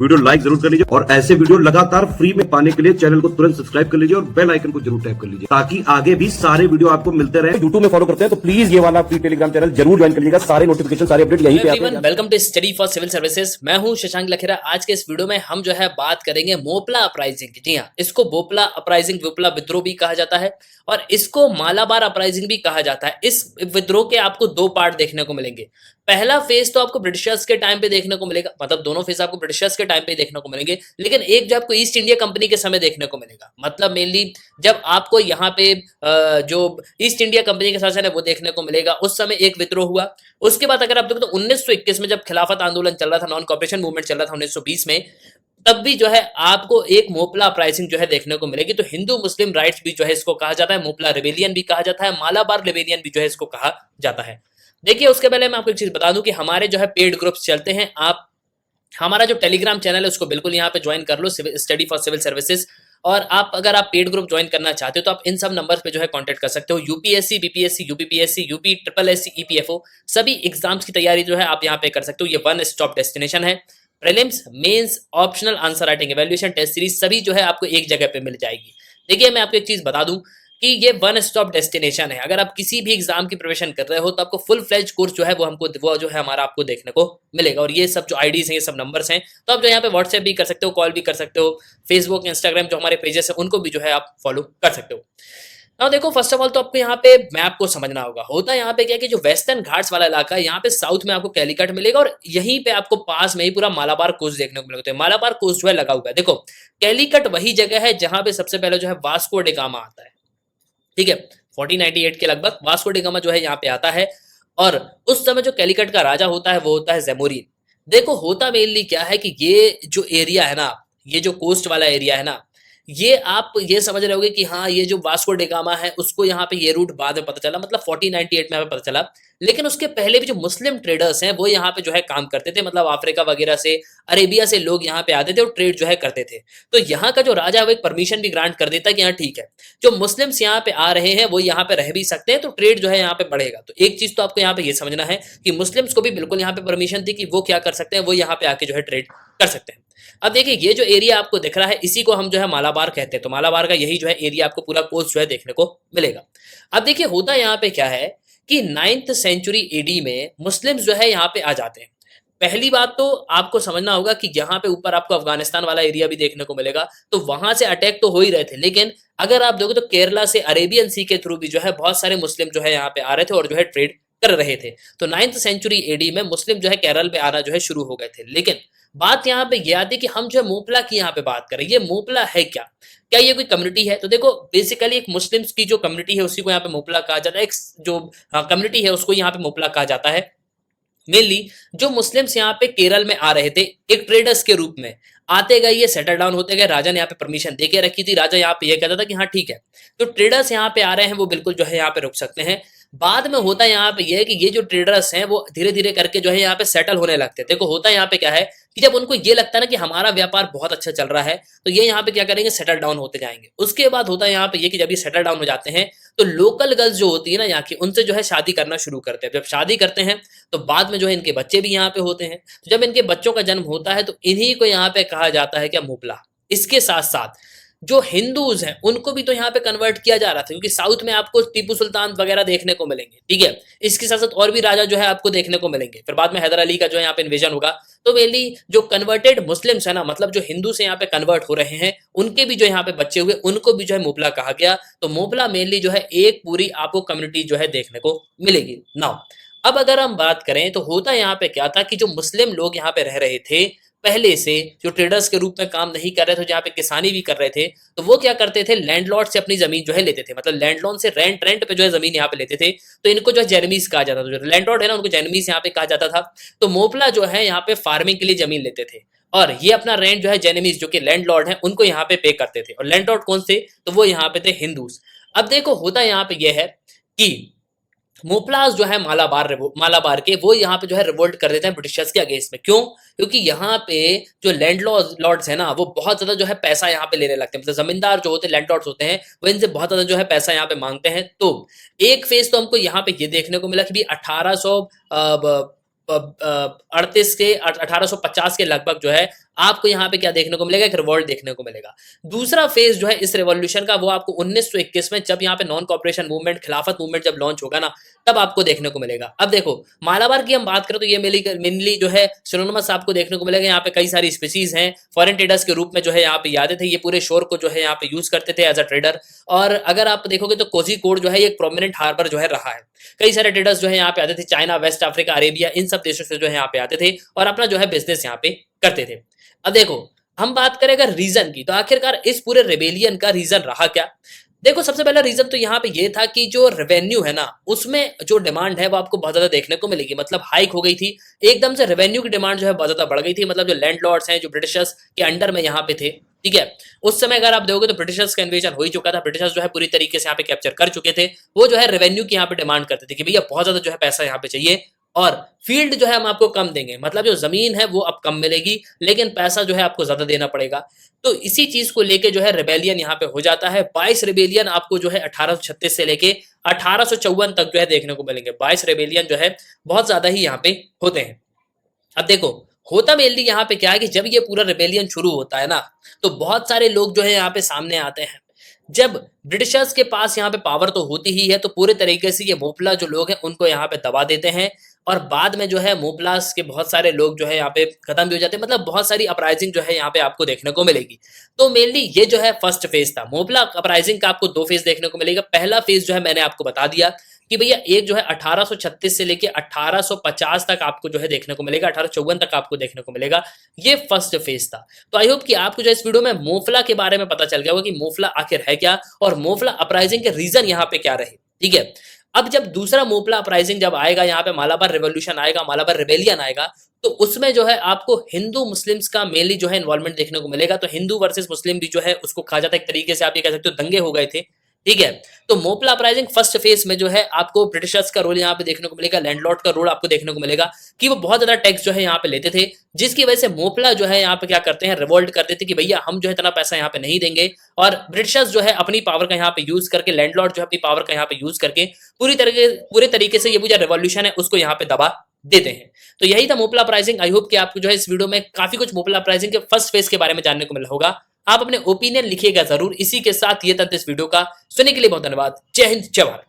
Video like जरूर कर लीजिए और ऐसे वीडियो लगातार फ्री में पाने के लिए चैनल को तुरंत सब्सक्राइब कर लीजिए और बेल आइकन को जरूर टैप कर लीजिए ताकि आगे भी सारे वीडियो आपको मिलते रहे। यूट्यूब में फॉलो करते हैं तो प्लीज ये वाला फ्री टेलीग्राम चैनल जरूर ज्वाइन कर लीजिएगा। सारे नोटिफिकेशन सारे अपडेट यहीं पे आते हैं। Welcome to study for civil services. मैं हूं शशांक लखेरा। आज के इस वीडियो में हम जो है बात करेंगे मोपला अपराइजिंग की। जी हाँ, इसको बोपला अपराइजिंग, विप्लव विद्रोह भी कहा जाता है और इसको मालाबार अपराइजिंग भी कहा जाता है। इस विद्रोह के आपको दो पार्ट देखने को मिलेंगे। पहला फेज तो आपको ब्रिटिशर्स के टाइम पे देखने को मिलेगा, मतलब दोनों फेज आपको ब्रिटिशर्स के टाइम पे देखने को मिलेंगे, लेकिन एक जो आपको ईस्ट इंडिया कंपनी के समय देखने को मिलेगा, मतलब मेनली जब आपको यहाँ पे जो ईस्ट इंडिया कंपनी के शासन है वो देखने को मिलेगा। उस समय एक विद्रोह हुआ। उसके बाद अगर आप देखो तो 1921 में जब खिलाफत आंदोलन चल रहा था, नॉन कॉपरेशन मूवमेंट चल रहा था 1920 में, तब भी जो है आपको एक मोपला अपराइजिंग जो है देखने को मिलेगी। तो हिंदू मुस्लिम राइट्स भी जो है इसको कहा जाता है, मोपला रिबेलियन भी कहा जाता है, मालाबार रिबेलियन भी जो है इसको कहा जाता है। देखिए, उसके पहले मैं आपको एक चीज बता दूं कि हमारे जो है पेड ग्रुप्स चलते हैं। आप हमारा जो टेलीग्राम चैनल है उसको बिल्कुल यहाँ पे ज्वाइन कर लो, स्टडी फॉर सिविल सर्विसेज। और अगर आप पेड ग्रुप ज्वाइन करना चाहते हो तो आप इन सब नंबर्स पे जो है कांटेक्ट कर सकते हो। UPSC, BPSC, UPPSC, UP triple SC, EPFO सभी एग्जाम्स की तैयारी जो है आप यहाँ पे कर सकते हो। ये वन स्टॉप डेस्टिनेशन है। Prelims, mains, optional, answer writing, evaluation, test series सभी जो है आपको एक जगह पे मिल जाएगी। देखिए, मैं आपको एक चीज बता दूं कि ये वन स्टॉप डेस्टिनेशन है। अगर आप किसी भी एग्जाम की प्रिपरेशन कर रहे हो तो आपको फुल फ्लेज कोर्स जो है वो जो है हमारा आपको देखने को मिलेगा। और ये सब जो आईडीज हैं, ये सब नंबर्स हैं, तो आप जो यहाँ पे व्हाट्सएप भी कर सकते हो, कॉल भी कर सकते हो, फेसबुक, इंस्टाग्राम जो हमारे पेजेस हैं उनको भी जो है आप फॉलो कर सकते हो। ना देखो, फर्स्ट ऑफ ऑल तो आपको यहाँ पे मैप को समझना होगा। होता है यहाँ पे क्या कि जो वेस्टर्न घाट्स वाला इलाका है, यहाँ पे साउथ में आपको कैलीकट मिलेगा और यहीं पे आपको पास में ही पूरा मालाबार कोस्ट देखने को मिलेगा। तो मालाबार कोस्ट जो है लगा हुआ है। देखो, कैलीकट वही जगह है जहां पे सबसे पहले जो है वास्को डे गामा आता है। ठीक है, 1498 के लगभग वास्को डे गामा जो है यहाँ पे आता है। और उस समय जो कैलीकट का राजा होता है वो होता है ज़ैमोरिन। देखो, होता मेनली क्या है कि ये जो एरिया है ना, ये जो कोस्ट वाला एरिया है ना, ये आप ये समझ रहे होगे कि हाँ, ये जो वास्को डे गामा है उसको यहाँ पे ये रूट बाद में पता चला, मतलब 1498 में हमें पता चला। लेकिन उसके पहले भी जो मुस्लिम ट्रेडर्स हैं वो यहाँ पे जो है काम करते थे, मतलब अफ्रीका वगैरह से, अरेबिया से लोग यहाँ पे आते थे और ट्रेड जो है करते थे। तो यहाँ का जो राजा है वो एक परमिशन भी ग्रांट कर देता है कि हाँ ठीक है, जो मुस्लिम्स यहाँ पे आ रहे हैं वो यहाँ पे रह भी सकते हैं, तो ट्रेड जो है यहाँ पे बढ़ेगा। तो एक चीज तो आपको यहाँ पे ये समझना है कि मुस्लिम्स को भी बिल्कुल यहाँ पे परमिशन थी कि वो क्या कर सकते हैं, वो यहाँ पे आके जो है ट्रेड कर सकते हैं। अब देखिए, ये जो एरिया आपको दिख रहा है इसी को हम जो है मालाबार कहते हैं। तो मालाबार का यही जो है एरिया आपको पूरा कोस्ट जो है देखने को मिलेगा। अब देखिए, होता यहाँ पे क्या है कि 9th सेंचुरी एडी में मुस्लिम्स जो है यहाँ पे आ जाते हैं। पहली बात तो आपको समझना होगा कि यहाँ पे ऊपर आपको अफगानिस्तान वाला एरिया भी देखने को मिलेगा, तो वहां से अटैक तो हो ही रहे थे, लेकिन अगर आप देखो तो केरला से अरेबियन सी के थ्रू भी जो है बहुत सारे मुस्लिम जो है यहाँ पे आ रहे थे और जो है ट्रेड कर रहे थे। तो 9th सेंचुरी एडी में मुस्लिम जो है केरल पे आना जो है शुरू हो गए थे। लेकिन बात यहाँ पे ये आती है कि हम जो है मोपला की यहाँ पे बात करें, ये मोपला है क्या? क्या ये कोई कम्युनिटी है? तो देखो, बेसिकली एक मुस्लिम्स की जो कम्युनिटी है उसी को यहाँ पे मोपला कहा जाता है। एक जो कम्युनिटी है उसको यहाँ पे मोपला कहा जाता है। मेनली जो मुस्लिम्स यहाँ पे केरल में आ रहे थे एक ट्रेडर्स के रूप में, आते गए, ये सेटल डाउन होते गए। राजा ने यहाँ पे परमिशन दे के रखी थी। राजा यहाँ पे ये कहता था कि हाँ ठीक है, तो ट्रेडर्स यहाँ पे आ रहे हैं वो बिल्कुल जो है यहाँ पे रुक सकते हैं। बाद में होता यहाँ पे ये है कि ये जो ट्रेडर्स हैं वो धीरे धीरे करके जो है यहाँ पे सेटल होने लगते हैं। देखो, होता यहाँ पे क्या है कि जब उनको ये लगता है ना कि हमारा व्यापार बहुत अच्छा चल रहा है, तो ये यहाँ पे क्या करेंगे, सेटल डाउन होते जाएंगे। उसके बाद होता है यहाँ पे ये कि जब ये सेटल डाउन हो जाते हैं तो लोकल गर्ल्स जो होती है ना यहाँ की, उनसे जो है शादी करना शुरू करते हैं। जब शादी करते हैं तो बाद में जो है इनके बच्चे भी यहाँ पे होते हैं। तो जब इनके बच्चों का जन्म होता है तो इन्हीं को यहाँ पे कहा जाता है क्या, मोपला। इसके साथ साथ जो हिंदूज हैं उनको भी तो यहाँ पे कन्वर्ट किया जा रहा था, क्योंकि साउथ में आपको टीपू सुल्तान वगैरह देखने को मिलेंगे। ठीक है, इसके साथ साथ और भी राजा जो है आपको देखने को मिलेंगे। फिर बाद में हैदर अली का जो है यहाँ पे इन्वेजन होगा। तो मेनली जो कन्वर्टेड मुस्लिम्स है ना, मतलब जो हिंदू से यहाँ पे कन्वर्ट हो रहे हैं, उनके भी जो यहाँ पे बच्चे हुए, उनको भी जो है मोपला कहा गया। तो मोपला मेनली जो है एक पूरी आपको कम्युनिटी जो है देखने को मिलेगी। नाउ अब अगर हम बात करें तो होता यहाँ पे क्या था कि जो मुस्लिम लोग यहाँ पे रह रहे थे पहले से, जो ट्रेडर्स के रूप में काम नहीं कर रहे थे, जहाँ पे किसानी भी कर रहे थे, तो वो क्या करते थे, लैंडलॉर्ड से अपनी जमीन जो है लेते थे। मतलब लैंडलॉर्ड से रेंट पे जो है जमीन यहाँ पे लेते थे। तो इनको जो है जैनमीज कहा जाता था। जो लैंडलॉर्ड है ना, उनको जैनमीज यहाँ पे कहा जाता था। तो मोपला जो है यहाँ पे फार्मिंग के लिए जमीन लेते थे और ये अपना रेंट जो है जैनमीज जो कि लैंडलॉर्ड है उनको यहाँ पे करते थे। और लैंडलॉर्ड कौन से? तो वो यहाँ पे थे हिंदूज। अब देखो, होता यहाँ पे ये है कि मोपलास जो है मालाबार के, वो यहाँ पे जो है रिवोल्ट कर देते हैं ब्रिटिशर्स के अगेंस्ट में। क्यों? क्योंकि यहाँ पे जो लैंड लॉर्ड्स है ना, वो बहुत ज्यादा जो है पैसा यहाँ पे लेने लगते हैं। मतलब जमींदार जो होते हैं, लैंड लॉर्ड्स होते हैं, वो इनसे बहुत ज्यादा जो है पैसा यहाँ पे मांगते हैं। तो एक फेज तो हमको यहाँ पे ये देखने को मिला कि भी 1838 के 1850 के लगभग जो है आपको यहाँ पे क्या देखने को मिलेगा, एक रिवॉल्ट देखने को मिलेगा। दूसरा फेज जो है इस रेवोल्यूशन का वो आपको 1921 में जब यहाँ पे नॉन कॉपरेशन मूवमेंट, खिलाफत मूवमेंट जब लॉन्च होगा ना, तब आपको देखने को मिलेगा। अब देखो मालाबार की हम बात करें तो ये मेनली जो है सिनोनिमस आपको देखने को मिलेगा। यहाँ पे कई सारी स्पीसीज हैं, फॉरेन ट्रेडर्स के रूप में जो है यहाँ पे यादें थे, ये पूरे शोर को जो है यहाँ पे यूज करते थे एज अ ट्रेडर। और अगर आप देखोगे तो कोझिकोड जो है एक प्रोमिनेंट हार्बर जो है रहा है। कई सारे ट्रेडर्स जो है यहाँ पे आते थे, चाइना, वेस्ट अफ्रीका, अरेबिया, इन सब देशों से जो है यहाँ पे आते थे और अपना जो है बिजनेस यहाँ पे करते थे। अब देखो हम बात करें अगर रीजन की, तो आखिरकार इस पूरे रेबेलियन का रीजन रहा क्या। देखो सबसे पहला रीजन तो यहाँ पे ये था कि जो रेवेन्यू है ना, उसमें जो डिमांड है वो आपको बहुत ज्यादा देखने को मिलेगी, मतलब हाइक हो गई थी एकदम से। रेवेन्यू की डिमांड जो है बहुत ज्यादा बढ़ गई थी, मतलब जो लैंडलॉर्ड्स हैं जो ब्रिटिशर्स के अंडर में यहाँ पे थे, ठीक है, उस समय अगर आप देखोगे तो ब्रिटिशर्स का इन्वेजन हो ही चुका था, ब्रिटिशर्स जो है पूरी तरीके से यहाँ पे कैप्चर कर चुके थे। वो जो है रेवेन्यू की यहाँ पे डिमांड करते थे कि भैया बहुत ज्यादा जो है पैसा यहाँ पे चाहिए और फील्ड जो है हम आपको कम देंगे, मतलब जो जमीन है वो अब कम मिलेगी लेकिन पैसा जो है आपको ज्यादा देना पड़ेगा। तो इसी चीज को लेके जो है रेबेलियन यहाँ पे हो जाता है। 22 रेबेलियन आपको जो है 1836 से लेके 1854 तक जो है देखने को मिलेंगे। 22 रेबेलियन जो है बहुत ज्यादा ही यहाँ पे होते हैं। अब देखो होता मेनली यहाँ पे क्या है कि जब ये पूरा रेबेलियन शुरू होता है ना, तो बहुत सारे लोग जो है यहाँ पे सामने आते हैं। जब ब्रिटिशर्स के पास यहाँ पे पावर तो होती ही है, तो पूरे तरीके से ये मोपला जो लोग हैं उनको यहाँ पे दबा देते हैं और बाद में जो है मोपलास के बहुत सारे लोग जो है यहाँ पे खत्म भी हो जाते हैं, मतलब बहुत सारी अपराइजिंग जो है यहाँ पे आपको देखने को मिलेगी। तो मेनली ये जो है फर्स्ट फेज था मोपला अपराइजिंग का, आपको 2 फेज देखने को मिलेगा। पहला फेज जो है मैंने आपको बता दिया कि भैया एक जो है 1836 से लेके 1850 तक आपको जो है देखने को मिलेगा, 1854 तक आपको देखने को मिलेगा। ये फर्स्ट फेज था। तो आई होप कि आपको जो इस वीडियो में मोफला के बारे में पता चल गया होगा कि मोफला आखिर है क्या और मोफला अपराइजिंग के रीजन यहाँ पे क्या रहे, ठीक है। अब जब दूसरा मोपला अपराइजिंग जब आएगा, यहाँ पे मालाबार रेवोल्यूशन आएगा, मालाबार रेबेलियन आएगा, तो उसमें जो है आपको हिंदू मुस्लिम्स का मेनली जो है इन्वॉल्वमेंट देखने को मिलेगा। तो हिंदू वर्सेस मुस्लिम भी जो है उसको कहा जाता है, एक तरीके से आप ये कह सकते हो दंगे हो गए थे, ठीक है। तो मोपला अपराइजिंग फर्स्ट फेज में जो है आपको ब्रिटिशर्स का रोल यहाँ पे देखने को मिलेगा, लैंडलॉर्ड का रोल आपको देखने को मिलेगा कि वो बहुत ज्यादा टैक्स जो है यहाँ पे लेते थे, जिसकी वजह से मोपला जो है यहाँ पे क्या करते हैं, रिवोल्ट करते थे कि भैया हम जो है इतना पैसा यहाँ पे नहीं देंगे। और ब्रिटिशर्स जो है अपनी पावर का यहाँ पे यूज करके, लैंडलॉर्ड जो है अपनी पावर का यहाँ पे यूज करके पूरे तरीके से ये जो रेवोल्यूशन है उसको यहाँ पे दबा देते हैं। तो यही था मोपला अपराइजिंग। आई होप कि आपको जो है इस वीडियो में काफी कुछ मोपला अपराइजिंग के फर्स्ट फेज के बारे में जानने को मिला होगा। आप अपने ओपिनियन लिखिएगा जरूर। इसी के साथ ये था इस वीडियो का। सुनने के लिए बहुत धन्यवाद। जय हिंद, जय भारत।